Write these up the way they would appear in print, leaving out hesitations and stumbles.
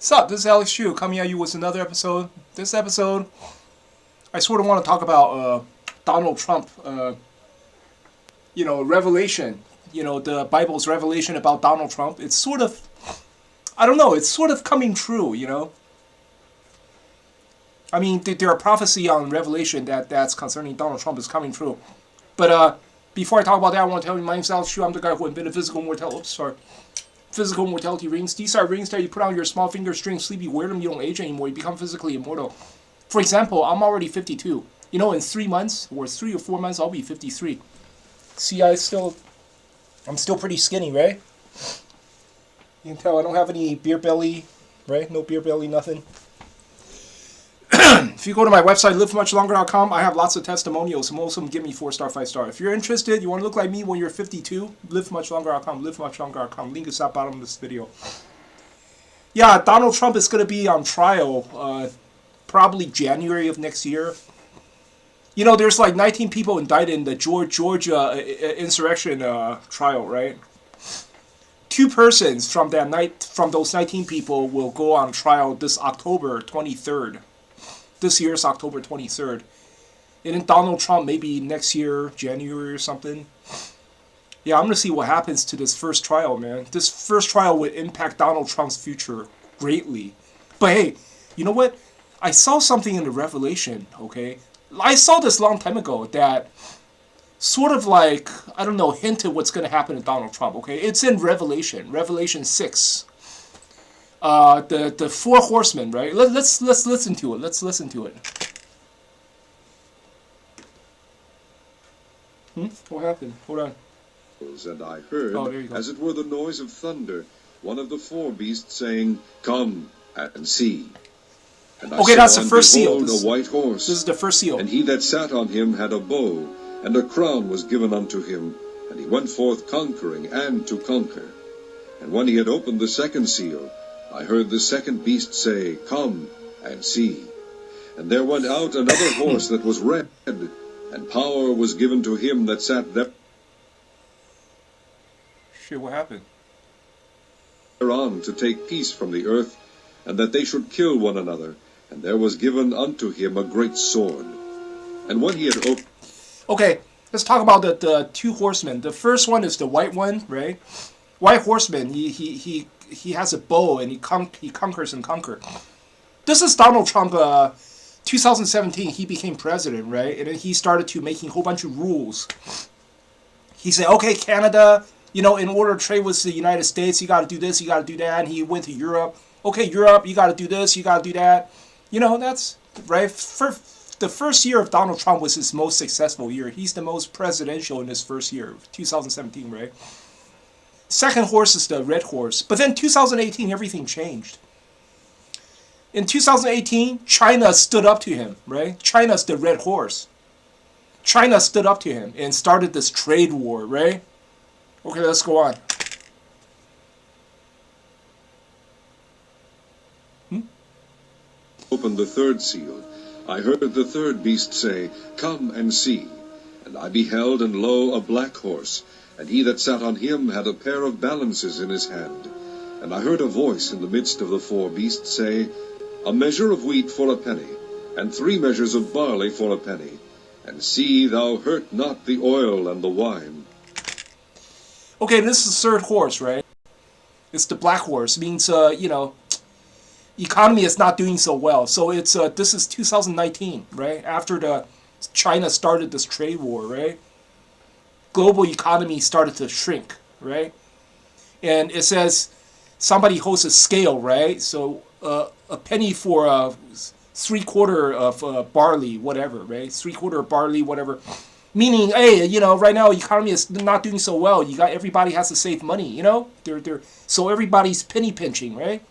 Sup, this is Alex Chu coming at you with another episode. This episode, I sort of want to talk about Donald Trump, revelation. The Bible's revelation about Donald Trump. It's sort of, I don't know, it's sort of coming true. I mean, there are prophecy on Revelation that's concerning Donald Trump is coming true. But before I talk about that, I want to tell you my name's Alex Chu. I'm the guy who invented physical mortality rings. These are rings that you put on your small finger string, sleep, you wear them, you don't age anymore, you become physically immortal. For example, I'm already 52. In 3 months, or 3 or 4 months, I'll be 53. See, I'm still pretty skinny, right? You can tell I don't have any beer belly, right? No beer belly, nothing. If you go to my website, livemuchlonger.com, I have lots of testimonials. Most of them give me 4-star, 5-star. If you're interested, you want to look like me when you're 52, livemuchlonger.com, livemuchlonger.com. Link is at the bottom of this video. Yeah, Donald Trump is going to be on trial probably January of next year. There's like 19 people indicted in the Georgia insurrection trial, right? 2 persons from those 19 people will go on trial this October 23rd. This year's October 23rd. And then Donald Trump maybe next year, January or something. Yeah, I'm going to see what happens to this first trial, man. This first trial would impact Donald Trump's future greatly. But hey, you know what? I saw something in the Revelation, okay? I saw this long time ago that sort of like, I don't know, hinted what's going to happen to Donald Trump, okay? It's in Revelation 6. The 4 horsemen, right? Let's listen to it. Let's listen to it. What happened? Hold on. And I heard, as it were the noise of thunder, one of the 4 beasts saying, "Come and see." And I that's saw, the first seal. a white horse. This is the first seal. And he that sat on him had a bow, and a crown was given unto him, and he went forth conquering and to conquer. And when he had opened the second seal, I heard the second beast say, "Come and see." And there went out another horse that was red, and power was given to him that sat What happened? thereon to take peace from the earth, and that they should kill one another. And there was given unto him a great sword. And when he had opened... Okay, let's talk about the 2 horsemen. The first one is the white one, right? White horseman, he has a bow and he conquers and conquers. This is Donald Trump. 2017, he became president, right? And then he started to making a whole bunch of rules. He said, okay, Canada, in order to trade with the United States, you got to do this, you got to do that. And he went to Europe. Okay, Europe, you got to do this, you got to do that. That's right. For the first year of Donald Trump was his most successful year. He's the most presidential in his first year, 2017, right? Second horse is the red horse. But then 2018, everything changed. In 2018, China stood up to him, right? China's the red horse. China stood up to him and started this trade war, right? Okay, let's go on. Opened the third seal, I heard the third beast say, "Come and see." And I beheld, and lo, a black horse, and he that sat on him had a pair of balances in his hand. And I heard a voice in the midst of the 4 beasts say, "A measure of wheat for a penny, and 3 measures of barley for a penny. And see thou hurt not the oil and the wine." Okay, this is the third horse, right? It's the black horse. It means, economy is not doing so well. So it's this is 2019, right? After the China started this trade war, right? Global economy started to shrink, right? And it says somebody holds a scale, right? So a penny for 3/4 of barley, whatever, right? 3/4 of barley, whatever. Meaning, hey, right now economy is not doing so well. Everybody has to save money, so everybody's penny pinching, right?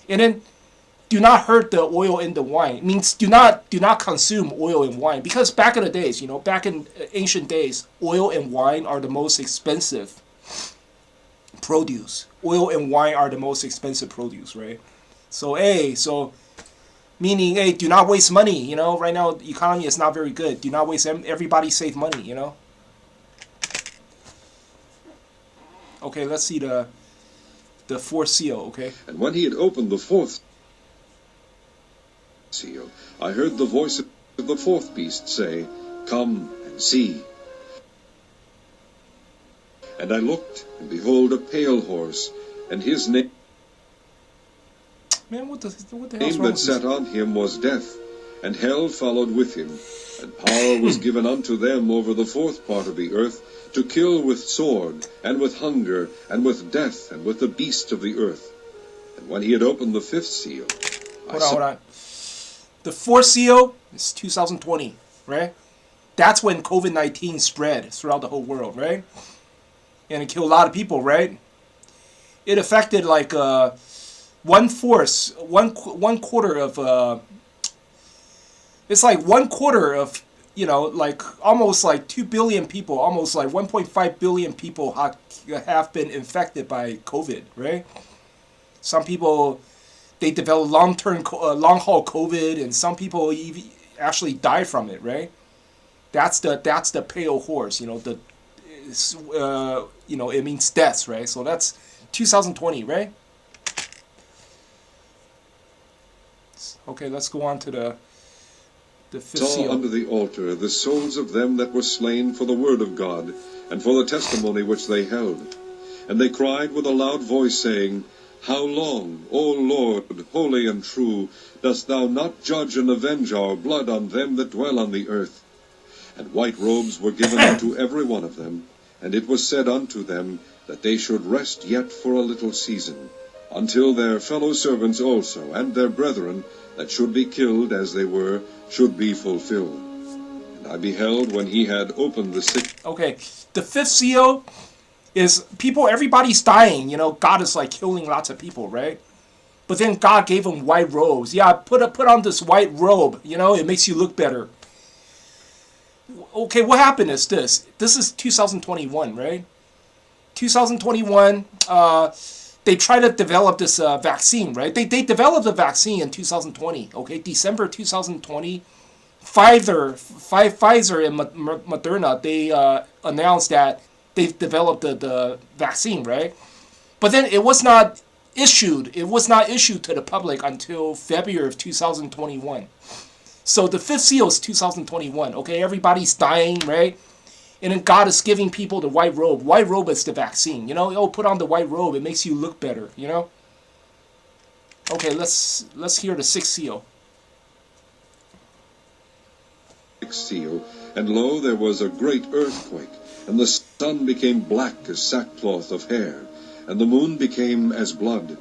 And then do not hurt the oil in the wine. It means do not consume oil and wine, because back in the days, back in ancient days, oil and wine are the most expensive produce. Oil and wine are the most expensive produce, right? So meaning, hey, do not waste money. Right now the economy is not very good. Do not waste. Everybody save money. Okay, let's see the 4th seal. Okay. And when he had opened the 4th seal, I heard the voice of the fourth beast say, Come and see. And I looked, and behold, a pale horse, and his name Man, what the hell's wrong that with this? sat on him was Death, and hell followed with him. And power was given unto them over the fourth part of the earth, to kill with sword, and with hunger, and with death, and with the beasts of the earth. And when he had opened the fifth seal, Hold on. The fourth seal is 2020, right? That's when COVID-19 spread throughout the whole world, right? And it killed a lot of people, right? It affected like one quarter of it's like 1/4 of, you know, like almost like 2 billion people, almost like 1.5 billion people have been infected by COVID, right? Some people, they develop long haul COVID, and some people even actually die from it, right? That's the pale horse, you know, you know, it means death, right? So that's 2020, right? Okay, let's go on to the fifth saw seal. under the altar the souls of them that were slain for the word of God, and for the testimony which they held. And they cried with a loud voice, saying, How long, O Lord, holy and true, dost thou not judge and avenge our blood on them that dwell on the earth? And white robes were given unto every one of them, and it was said unto them that they should rest yet for a little season, until their fellow servants also, and their brethren, that should be killed as they were, should be fulfilled. And I beheld when he had opened the sixth. Okay, the fifth seal is people, everybody's dying, you know, God is like killing lots of people, right? But then God gave them white robes. Yeah, put on this white robe, you know, it makes you look better. Okay, what happened is this. This is 2021, right? 2021, they try to develop this vaccine, right? They developed the vaccine in 2020, okay? December 2020. Pfizer and Moderna, they announced that they've developed the vaccine, right? But then it was not issued. It was not issued to the public until February of 2021. So the fifth seal is 2021. Okay, everybody's dying, right? And then God is giving people the white robe. White robe is the vaccine. You know, oh, put on the white robe. It makes you look better. You know. Okay, let's hear the sixth seal. Seal, and lo, there was a great earthquake, and the sun became black as sackcloth of hair, and the moon became as blood,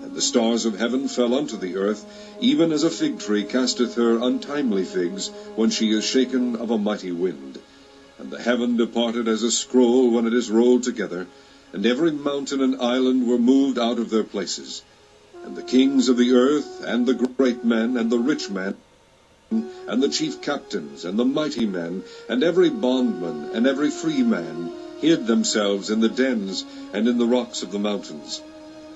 and the stars of heaven fell unto the earth, even as a fig tree casteth her untimely figs when she is shaken of a mighty wind. And the heaven departed as a scroll when it is rolled together, and every mountain and island were moved out of their places. And the kings of the earth, and the great men, and the rich men, and the chief captains, and the mighty men, and every bondman, and every free man, hid themselves in the dens, and in the rocks of the mountains,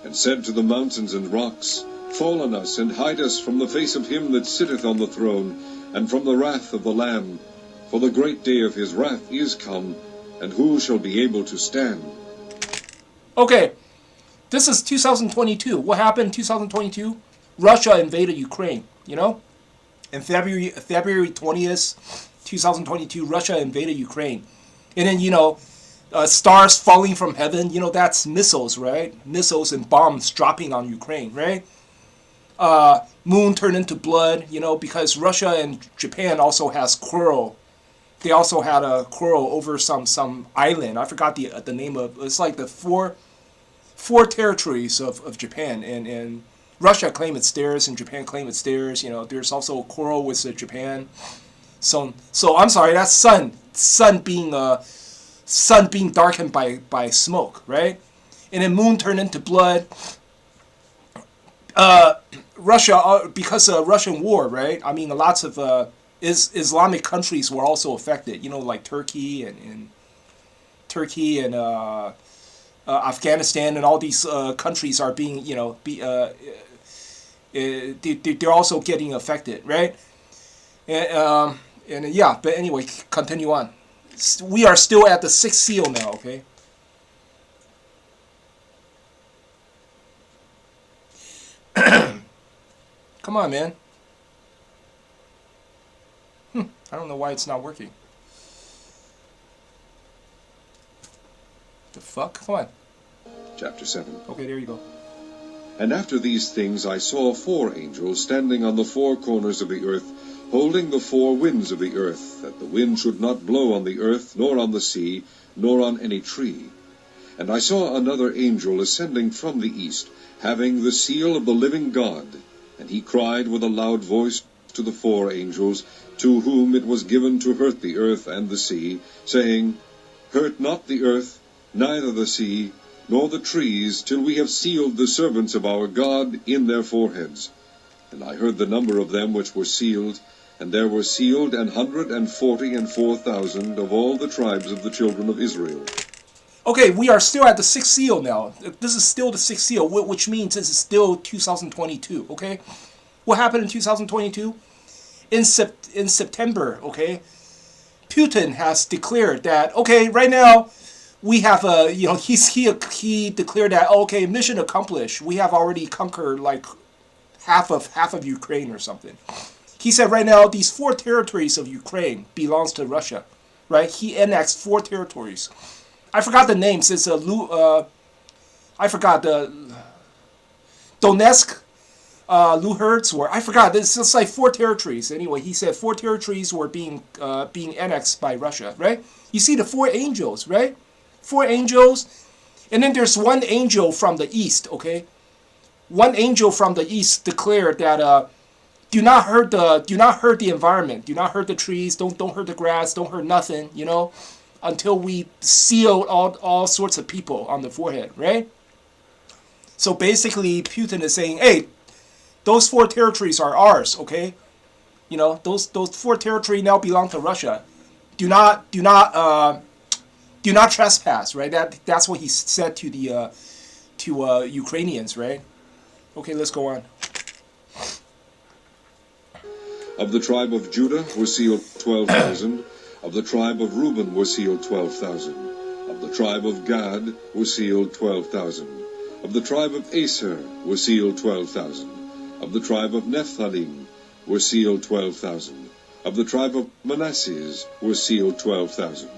and said to the mountains and rocks, Fall on us, and hide us from the face of him that sitteth on the throne, and from the wrath of the Lamb. For the great day of his wrath is come, and who shall be able to stand? Okay, this is 2022. What happened in 2022? Russia invaded Ukraine, you know? And February 20th, 2022, Russia invaded Ukraine. And then, you know, stars falling from heaven, you know, that's missiles, right? Missiles and bombs dropping on Ukraine, right? Moon turned into blood, you know, because Russia and Japan also has quarrel. They also had a quarrel over some island. I forgot the name of. It's like the four territories of Japan, and Russia claimed it's theirs, and Japan claimed it's theirs. You know, there's also a quarrel with Japan. So I'm sorry, that's sun being darkened by smoke, right? And then moon turned into blood. Russia, because of Russian war, right? I mean, lots of Islamic countries were also affected. You know, like Turkey and Afghanistan, and all these countries are being, you know, they're also getting affected, right? And yeah, but anyway, continue on. We are still at the sixth seal now, okay? Come on, man. I don't know why it's not working. The fuck? Come on. Chapter 7. Okay, there you go. And after these things I saw 4 angels standing on the 4 corners of the earth, holding the 4 winds of the earth, that the wind should not blow on the earth, nor on the sea, nor on any tree. And I saw another angel ascending from the east, having the seal of the living God. And he cried with a loud voice to the 4 angels, to whom it was given to hurt the earth and the sea, saying, Hurt not the earth, neither the sea, nor the trees, till we have sealed the servants of our God in their foreheads. And I heard the number of them which were sealed, and there were sealed 144,000 of all the tribes of the children of Israel. Okay, we are still at the 6th seal now. This is still the 6th seal, which means this is still 2022, okay? What happened in 2022? In September, okay, Putin has declared that, okay, right now, we have a, he declared that, okay, mission accomplished. We have already conquered like half of Ukraine or something. He said right now these 4 territories of Ukraine belongs to Russia, right? He annexed 4 territories. I forgot the names. It's I forgot the Donetsk, Luhansk, or I forgot. It's just like 4 territories. Anyway, he said 4 territories were being annexed by Russia, right? You see the 4 angels, right? 4 angels, and then there's 1 angel from the east, okay? 1 angel from the east declared that do not hurt the environment, do not hurt the trees, don't hurt the grass, don't hurt nothing, until we seal all sorts of people on the forehead, right? So basically, Putin is saying, hey, those 4 territories are ours, okay? Those 4 territories now belong to Russia. Do not trespass, right? That's what he said to the Ukrainians, right? Okay, let's go on. Of the tribe of Judah were sealed 12,000. Of the tribe of Reuben were sealed 12,000. Of the tribe of Gad were sealed 12,000. Of the tribe of Aser were sealed 12,000. Of the tribe of Nephthalim were sealed 12,000. Of the tribe of Manasseh were sealed 12,000.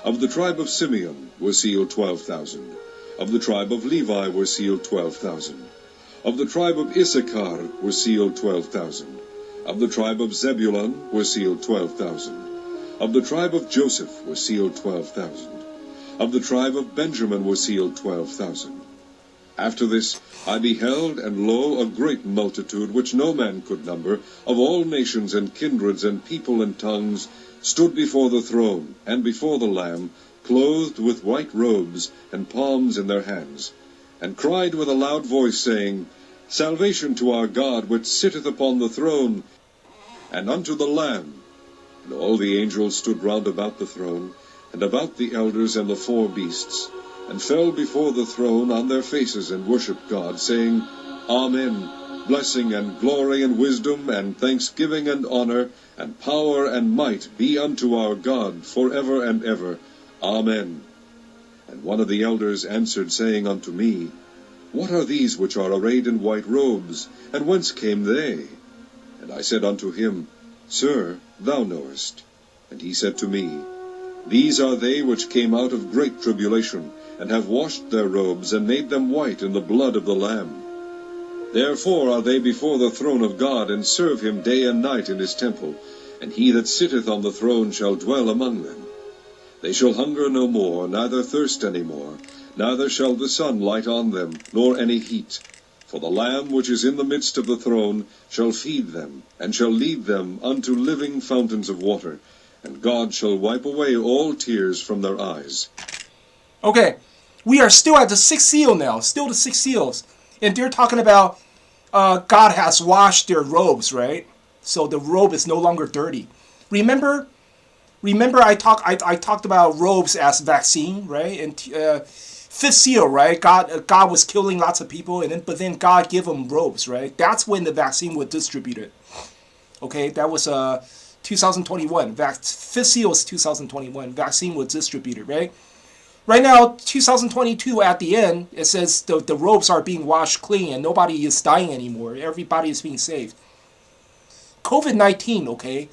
Of the tribe of Simeon were sealed 12,000. Of the tribe of Levi were sealed 12,000. Of the tribe of Issachar were sealed 12,000. Of the tribe of Zebulun were sealed 12,000. Of the tribe of Joseph were sealed 12,000. Of the tribe of Benjamin were sealed 12,000. After this I beheld, and lo, a great multitude, which no man could number, of all nations and kindreds and people and tongues, stood before the throne, and before the Lamb, clothed with white robes, and palms in their hands, and cried with a loud voice, saying, Salvation to our God, which sitteth upon the throne, and unto the Lamb. And all the angels stood round about the throne, and about the elders and the 4 beasts, and fell before the throne on their faces, and worshipped God, saying, Amen. Blessing and glory and wisdom and thanksgiving and honor and power and might be unto our God for ever and ever. Amen. And one of the elders answered, saying unto me, What are these which are arrayed in white robes, and whence came they? And I said unto him, Sir, thou knowest. And he said to me, These are they which came out of great tribulation, and have washed their robes, and made them white in the blood of the Lamb. Therefore are they before the throne of God, and serve him day and night in his temple, and he that sitteth on the throne shall dwell among them. They shall hunger no more, neither thirst any more, neither shall the sun light on them, nor any heat. For the Lamb which is in the midst of the throne shall feed them, and shall lead them unto living fountains of water, and God shall wipe away all tears from their eyes. Okay, we are still at the 6th seal now, still the 6 seals. And they're talking about God has washed their robes, right? So the robe is no longer dirty. Remember I talked about robes as vaccine, right? And 5th seal, right? God was killing lots of people, but then God gave them robes, right? That's when the vaccine was distributed. Okay, that was 2021. 5th seal was 2021. Vaccine was distributed, right? Right now, 2022, at the end, it says the robes are being washed clean and nobody is dying anymore. Everybody is being saved. COVID-19, okay?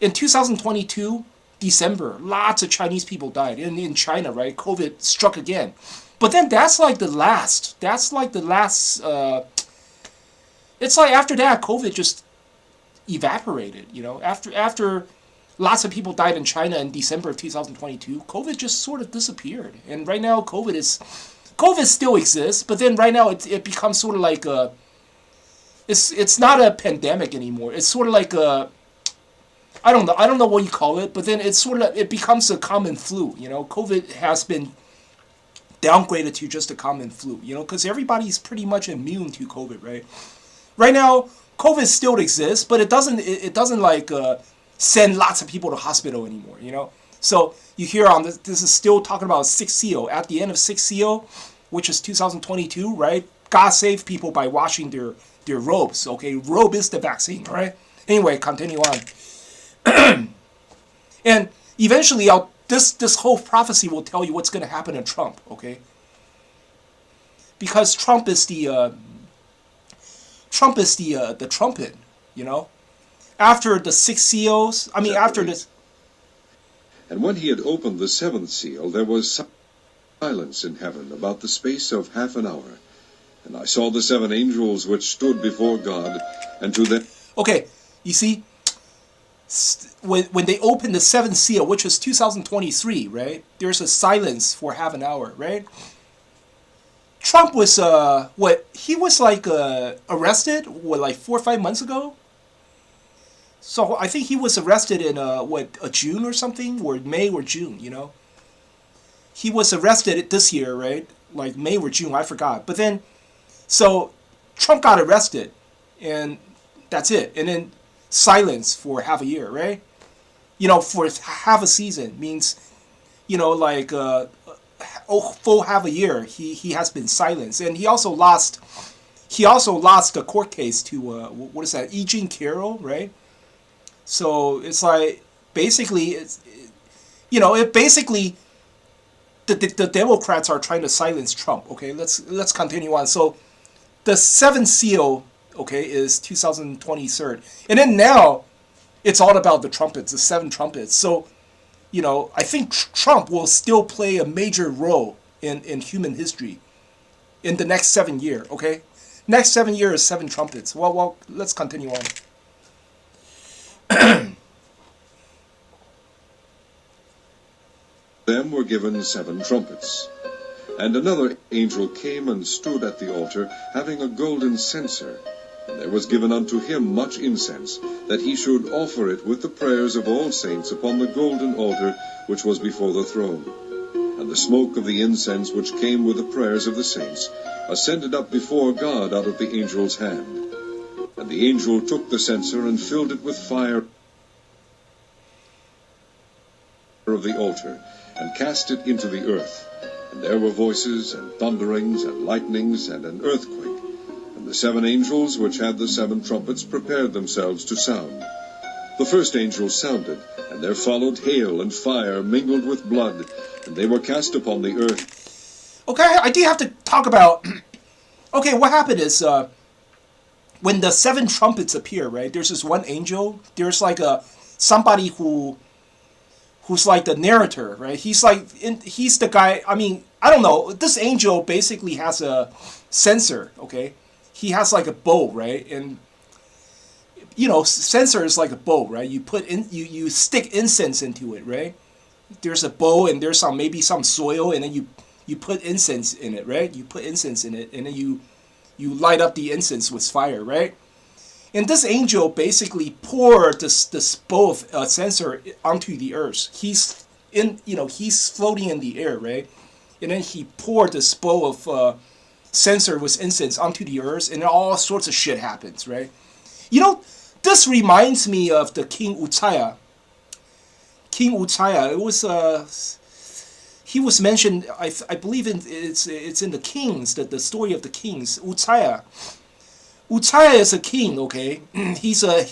In 2022, December, lots of Chinese people died in China, right? COVID struck again. But then that's like the last. That's like the last. It's like after that, COVID just evaporated. After lots of people died in China in December of 2022, COVID just sort of disappeared. And right now, COVID still exists, but then right now it becomes sort of like a. It's not a pandemic anymore. It's sort of like a. I don't know what you call it, but then it becomes a common flu. COVID has been downgraded to just a common flu. Because everybody's pretty much immune to COVID, right? Right now, COVID still exists, but it doesn't like send lots of people to hospital anymore. So you hear on this is still talking about 6CO. At the end of 6CO, which is 2022, right? God saved people by washing their robes. Okay, robe is the vaccine, right? Anyway, continue on. And eventually, this whole prophecy will tell you what's going to happen to Trump, okay? Because Trump is the trumpet, After the 6 COs, after this. And when he had opened the seventh seal, there was silence in heaven about the space of half an hour. And I saw the seven angels which stood before God, and to them. Okay, you see. When they opened the seventh seal, which is 2023, right? There's a silence for half an hour, right? Trump was he was like arrested like 4 or 5 months ago. So I think he was arrested in a June or something, or May or June, He was arrested this year, right? Like May or June, I forgot. But then, so Trump got arrested, and that's it. And then silence for half a year, right? For half a season means, like full half a year he has been silenced, and he also lost the court case to what is that, E. Jean Carroll, right? So it's like basically it basically the Democrats are trying to silence Trump. Okay, let's continue on. So the seventh seal, okay, is 2023. And then now, it's all about the trumpets, the seven trumpets. So, I think Trump will still play a major role in human history in the next 7 years, okay? Next 7 years, seven trumpets. Well, let's continue on. Them were given seven trumpets. And another angel came and stood at the altar, having a golden censer. And there was given unto him much incense, that he should offer it with the prayers of all saints upon the golden altar which was before the throne. And the smoke of the incense which came with the prayers of the saints ascended up before God out of the angel's hand. And the angel took the censer and filled it with fire of the altar, and cast it into the earth. And there were voices, and thunderings, and lightnings, and an earthquake. And the seven angels which had the seven trumpets prepared themselves to sound. The first angel sounded, and there followed hail and fire mingled with blood, and they were cast upon the earth. Okay, I do have to talk about. Okay, what happened is when the seven trumpets appear, right? There's this one angel. There's like somebody who's like the narrator, right? He's the guy. I don't know. This angel basically has a censer, okay? He has like a bowl, right? And censer is like a bowl, right? You stick incense into it, right? There's a bowl and there's maybe some soil, and then you put incense in it, right? You put incense in it, and then you light up the incense with fire, right? And this angel basically poured this bowl of censer onto the earth. He's floating in the air, right? And then he poured this bowl of censer with incense onto the earth, and all sorts of shit happens, right? This reminds me of the King Uzziah. King Uzziah, it was he was mentioned. I believe it's in the Kings, the story of the Kings. Uzziah is a king, okay? He's a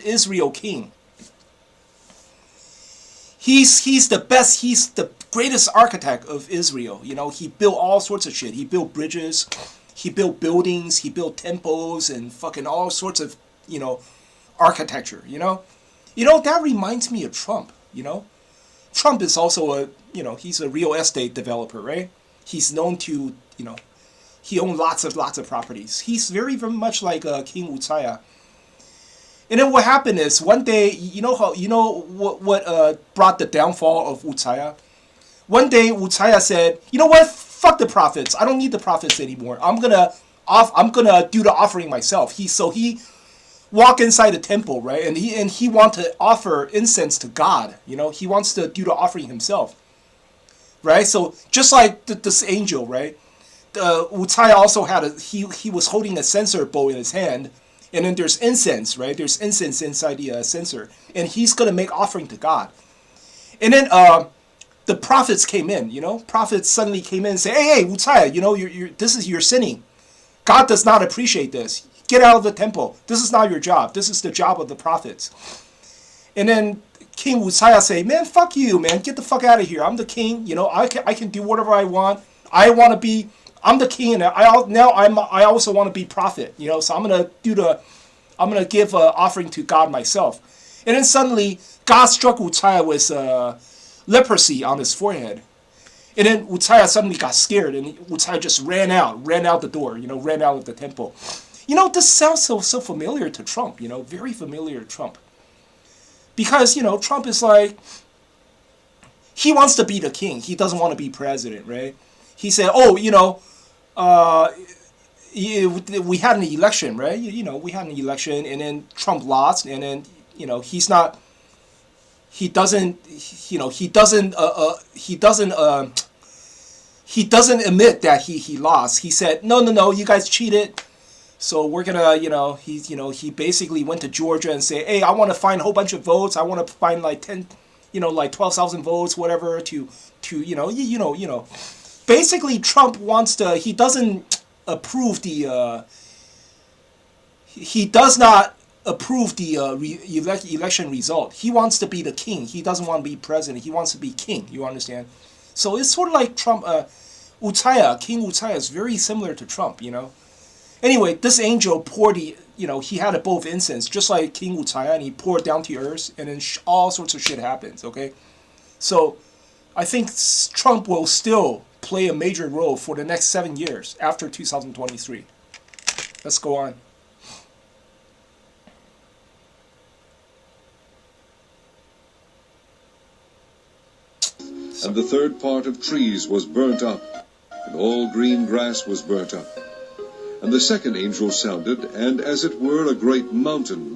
Israel king. He's the best. He's the greatest architect of Israel. He built all sorts of shit. He built bridges, he built buildings, he built temples, and fucking all sorts of architecture. You know, that reminds me of Trump, you know? Trump is also he's a real estate developer, right? He's known to, he owns lots of properties. He's very much like King Utsaya. And then what happened is one day, what brought the downfall of Utsaya? One day Utsaya said, you know what? Fuck the prophets. I don't need the prophets anymore. I'm gonna do the offering myself. He walk inside the temple, right? And he want to offer incense to God. He wants to do the offering himself, right? So just like this angel, right? Utsaya also had he was holding a censer bowl in his hand, and then there's incense, right? There's incense inside the censer, and he's gonna make offering to God. And then the prophets came in. Prophets suddenly came in and say, "Hey, Utsaya, you're sinning. God does not appreciate this. Get out of the temple. This is not your job. This is the job of the prophets." And then King Utsaya say, "Man, fuck you, man. Get the fuck out of here. I'm the king. I can do whatever I want. I'm the king, and I also want to be prophet. So I'm gonna give an offering to God myself." And then suddenly God struck Utsaya with leprosy on his forehead. And then Utsaya suddenly got scared, and Utsaya just ran out the door, ran out of the temple. This sounds so familiar to Trump, very familiar to Trump. Because, Trump is like, he wants to be the king. He doesn't want to be president, right? He said, we had an election, right? We had an election, and then Trump lost, and then, he doesn't admit that he lost. He said, no, you guys cheated. So we're gonna, he basically went to Georgia and say, hey, I want to find a whole bunch of votes. I want to find like 12,000 votes, whatever, to Basically, Trump wants to. He doesn't approve the. He does not approve the election result. He wants to be the king. He doesn't want to be president. He wants to be king. You understand? So it's sort of like Trump. King Utsaya is very similar to Trump. Anyway, this angel poured he had a bowl of incense, just like King Utsaya, and he poured down to earth, and then all sorts of shit happens, okay? So, I think Trump will still play a major role for the next 7 years after 2023. Let's go on. And the third part of trees was burnt up, and all green grass was burnt up. And the second angel sounded, and as it were a great mountain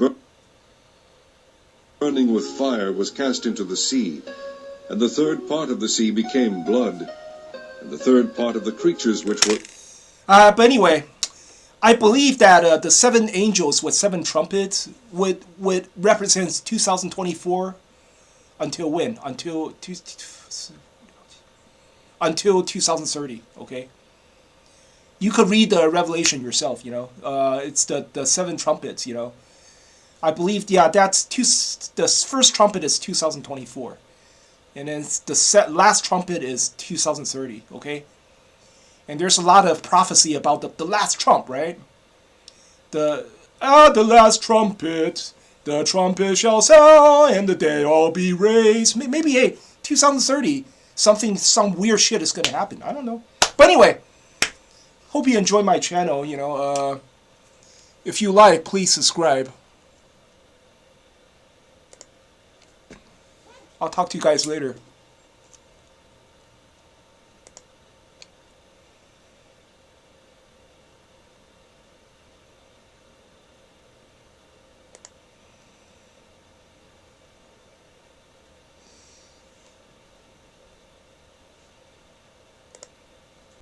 burning with fire was cast into the sea. And the third part of the sea became blood, and the third part of the creatures which were... But anyway, I believe that the 7 angels with 7 trumpets would represent 2024 until when? Until 2030, okay? You could read the Revelation yourself, it's the 7 trumpets, I believe, the first trumpet is 2024. And then the last trumpet is 2030, okay? And there's a lot of prophecy about the last trump, right? The last trumpet, the trumpet shall sound, and the dead all be raised. Maybe, hey, 2030, some weird shit is gonna happen. I don't know. But anyway, hope you enjoy my channel, if you like, please subscribe. I'll talk to you guys later.